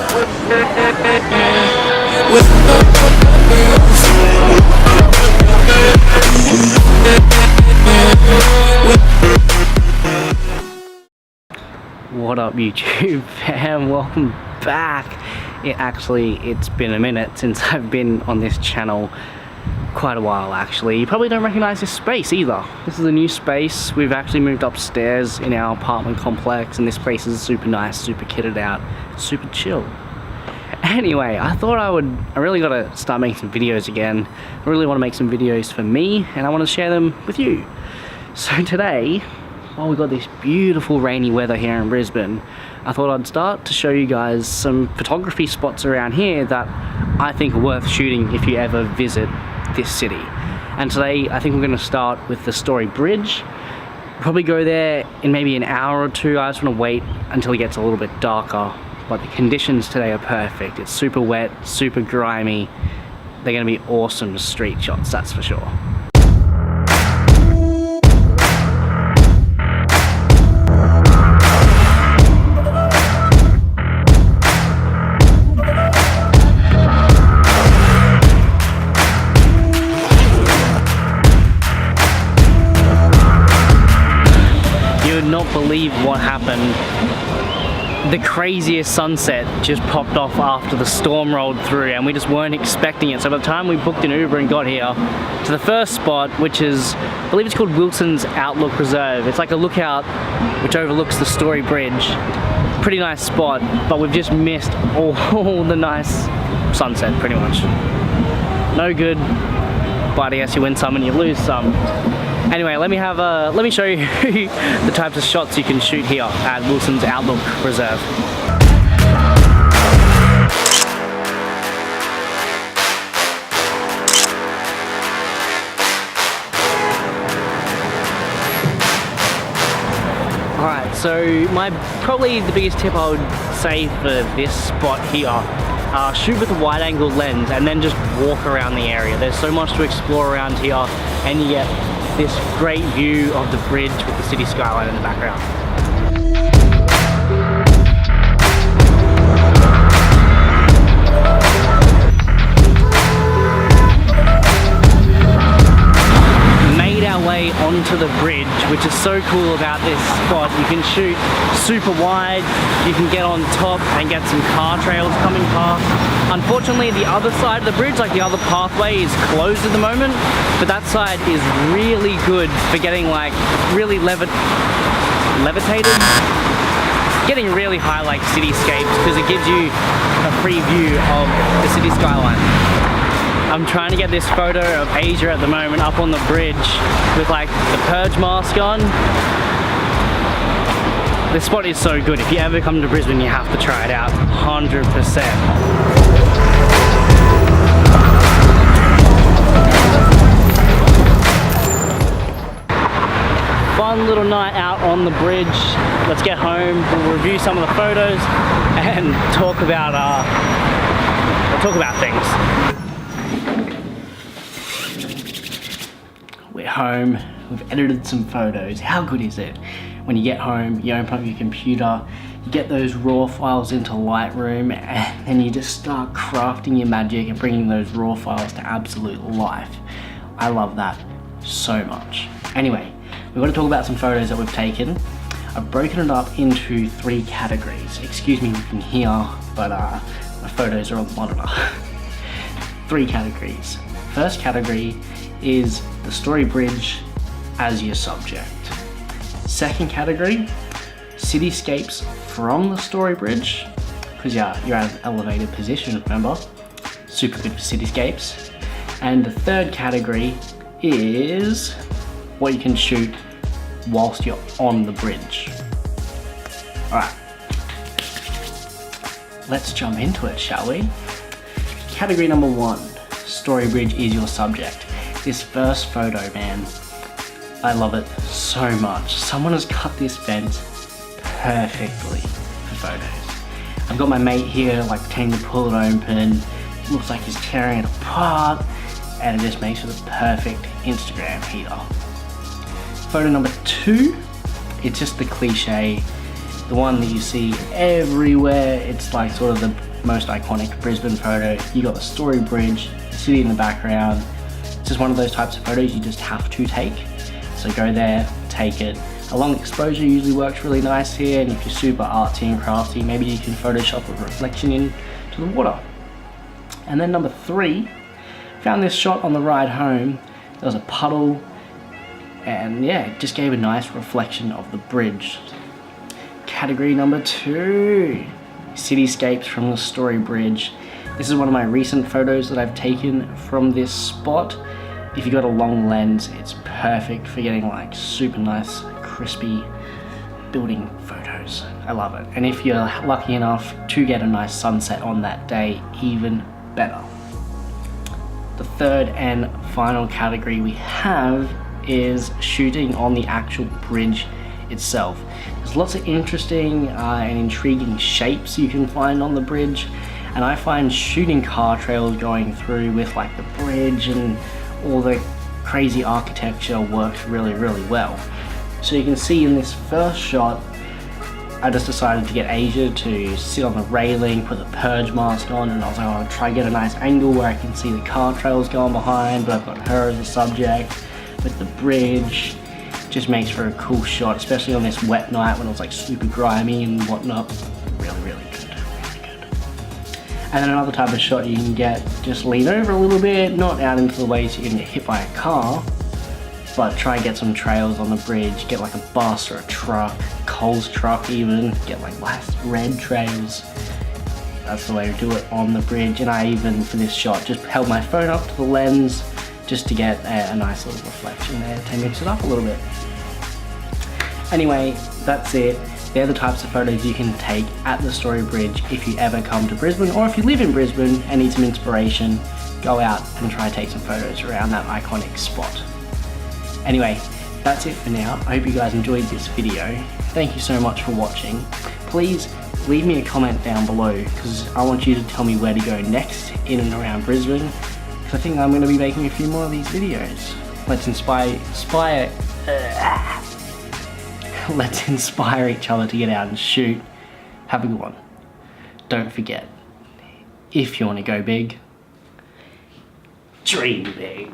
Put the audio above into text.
What up YouTube fam, welcome back. It's been a minute since I've been on this channel, quite a while actually. You probably don't recognize this space either. This is a new space. We've actually moved upstairs in our apartment complex and this place is super nice, super kitted out, super chill. Anyway, I thought I really gotta start making some videos again. I really want to make some videos for me and I want to share them with you. So today, while we've got this beautiful rainy weather here in Brisbane, I thought I'd start to show you guys some photography spots around here that I think are worth shooting if you ever visit this city. And today I think we're going to start with the Story Bridge. We'll probably go there in maybe an hour or two. I just want to wait until it gets a little bit darker, but the conditions today are perfect. It's super wet, super grimy. They're going to be awesome street shots, that's for sure. Not believe what happened. The craziest sunset just popped off after the storm rolled through and we just weren't expecting it. So by the time we booked an Uber and got here to the first spot, which is, I believe it's called Wilson's Outlook Reserve. It's like a lookout which overlooks the Story Bridge. Pretty nice spot, but we've just missed all the nice sunset pretty much. No good, but I guess you win some and you lose some. Anyway, let me show you the types of shots you can shoot here at Wilson's Outlook Reserve. Alright, so probably the biggest tip I would say for this spot here, shoot with a wide angle lens and then just walk around the area. There's so much to explore around here and you get this great view of the bridge with the city skyline in the background. Made our way onto the bridge, which is so cool about this spot. You can shoot super wide, you can get on top and get some car trails coming past. Unfortunately, the other side of the bridge, like the other pathway, is closed at the moment, but that side is really good for getting like really levitated, getting really high like cityscapes because it gives you a free view of the city skyline. I'm trying to get this photo of Asia at the moment up on the bridge with like the purge mask on. This spot is so good. If you ever come to Brisbane, you have to try it out, 100%. Fun little night out on the bridge. Let's get home, we'll review some of the photos and talk about things. We're home, we've edited some photos. How good is it? When you get home, you open up your computer, you get those raw files into Lightroom and then you just start crafting your magic and bringing those raw files to absolute life. I love that so much. Anyway, we've got to talk about some photos that we've taken. I've broken it up into 3 categories. Excuse me if you can hear, but my photos are on the monitor. 3 categories. First category is the Story Bridge as your subject. Second category, cityscapes from the Story Bridge, because you're at an elevated position, remember? Super good for cityscapes. And the third category is what you can shoot whilst you're on the bridge. Alright, let's jump into it, shall we? Category number 1, Story Bridge is your subject. This first photo, man, I love it so much. Someone has cut this vent perfectly for photos. I've got my mate here like pretending to pull it open. It looks like he's tearing it apart and it just makes for the perfect Instagram heater. Photo number 2, it's just the cliche the one that you see everywhere. It's like sort of the most iconic Brisbane photo. You got the Story Bridge, the city in the background. It's just one of those types of photos you just have to take. So go there, take it. A long exposure usually works really nice here, and if you're super artsy and crafty, maybe you can Photoshop a reflection into the water. And then number 3, found this shot on the ride home. There was a puddle, and yeah, it just gave a nice reflection of the bridge. Category number 2, cityscapes from the Story Bridge. This is one of my recent photos that I've taken from this spot. If you got a long lens, it's perfect for getting like super nice, crispy building photos. I love it. And if you're lucky enough to get a nice sunset on that day, even better. The third and final category we have is shooting on the actual bridge itself. There's lots of interesting and intriguing shapes you can find on the bridge, and I find shooting car trails going through with like the bridge and all the crazy architecture works really, really well. So you can see in this first shot, I just decided to get Asia to sit on the railing, put the purge mask on, and I was like, I'll try to get a nice angle where I can see the car trails going behind, but I've got her as a subject with the bridge. Just makes for a cool shot, especially on this wet night when it was like super grimy and whatnot. Really, really good, really good. And then another type of shot you can get, just lean over a little bit, not out into the way so you can get hit by a car, but try and get some trails on the bridge, get like a bus or a truck, Coles truck even, get like nice red trails. That's the way to do it on the bridge. And I even, for this shot, just held my phone up to the lens just to get a nice little reflection there to mix it up a little bit. Anyway, that's it. They're the types of photos you can take at the Story Bridge if you ever come to Brisbane, or if you live in Brisbane and need some inspiration, go out and try to take some photos around that iconic spot. Anyway, that's it for now. I hope you guys enjoyed this video. Thank you so much for watching. Please leave me a comment down below, because I want you to tell me where to go next in and around Brisbane, because I think I'm going to be making a few more of these videos. Let's inspire each other to get out and shoot. Have a good one. Don't forget, if you want to go big, dream big.